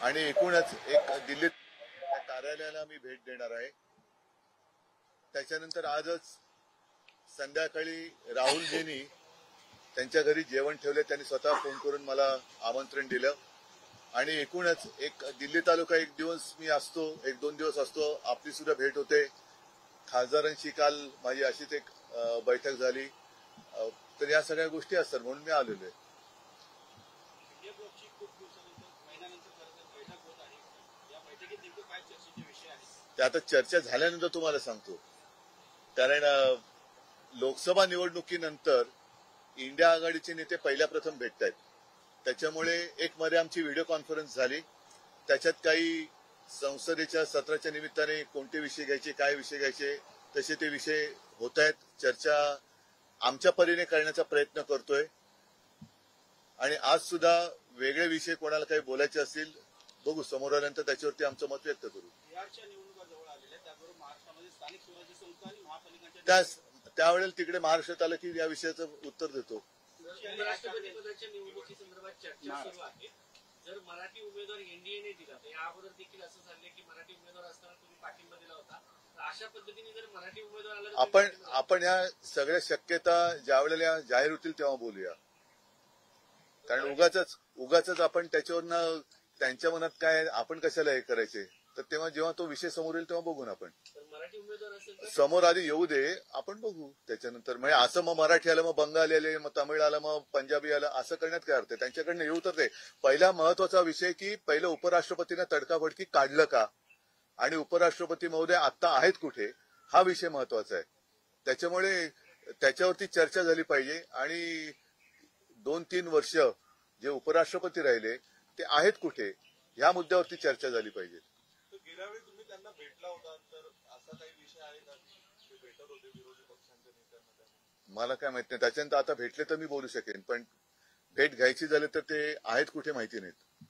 आणि एकूणच एक दिल्लीत कार्यालयाला मी भेट देणार आहे. त्याच्यानंतर आजच संध्याकाळी राहुलजींनी त्यांच्या घरी जेवण ठेवले. त्यांनी स्वतः फोन करून मला आमंत्रण दिलं आणि एकूणच एक दिल्ली तालुका एक दिवस मी असतो, एक दोन दिवस असतो. आपली सुद्धा भेट होते. खासदारांशी काल माझी अशीच एक बैठक झाली. तर या सगळ्या गोष्टी असतात म्हणून मी आलेलो आहे. ते आता चर्चा झाल्यानंतर तुम्हाला सांगतो. कारण लोकसभा निवडणुकीनंतर इंडिया आघाडीचे नेते पहिल्या प्रथम भेटत आहेत. त्याच्यामुळे एक मध्ये आमची व्हिडिओ कॉन्फरन्स झाली. त्याच्यात काही संसदेच्या सत्राच्या निमित्ताने कोणते विषय घ्यायचे, काय विषय घ्यायचे, तसे ते विषय होत आहेत. चर्चा आमच्या परीने करण्याचा प्रयत्न करतोय. आणि आज सुद्धा वेगळे विषय कोणाला काही बोलायचे असतील बघू, समोर आल्यानंतर त्याच्यावरती आमचं मत व्यक्त करू. त्यावेळेला तिकडे महाराष्ट्रात आलं की या विषयाचं उत्तर देतो. राष्ट्रपतीपदाच्या निवडणुकीसंदर्भात चर्चा सुरू आहे. जर मराठी उमेदवार एनडीएने दिला तर या अगोदर देखील असं झालं की मराठी उमेदवार असताना तुम्ही पाठिंबा दिला होता. अशा पद्धतीने जर मराठी उमेदवार आला आपण या सगळ्या शक्यता ज्या वेळेला जाहीर होतील तेव्हा बोलूया. कारण उगाच आपण त्याच्यावरनं त्यांच्या मनात काय आपण कशाला हे करायचे. तर तेव्हा जेव्हा तो विषय समोर येईल तेव्हा बघू ना. आपण मराठी उमेदवार असेल समोर आधी येऊ दे, आपण बघू त्याच्यानंतर. म्हणजे असं मग मराठी आलं, मग बंगाली आले, मग तमिळ आलं, मग पंजाबी आलं, असं करण्यात काय अर्थ आहे. त्यांच्याकडनं येऊ तर ते. पहिला महत्वाचा विषय की पहिलं उपराष्ट्रपतींना तडकाफडकी काढलं का आणि उपराष्ट्रपती महोदय आता आहेत कुठे, हा विषय महत्वाचा आहे. त्याच्यामुळे त्याच्यावरती चर्चा झाली पाहिजे. आणि 2-3 वर्ष जे उपराष्ट्रपती राहिले ते आहेत कुठे, ह्या मुद्द्यावरती चर्चा झाली पाहिजे. गेल्या वेळी तुम्ही त्यांना भेटला होता, तर असा काही विषय आहे का ते भेटत होते विरोधी पक्षांच्या नेत्यांना? मला काय माहित नाही. त्याच्यानंतर आता भेटले तर मी बोलू शकेन, पण भेट घ्यायची झाली तर ते आहेत कुठे माहिती नाहीत.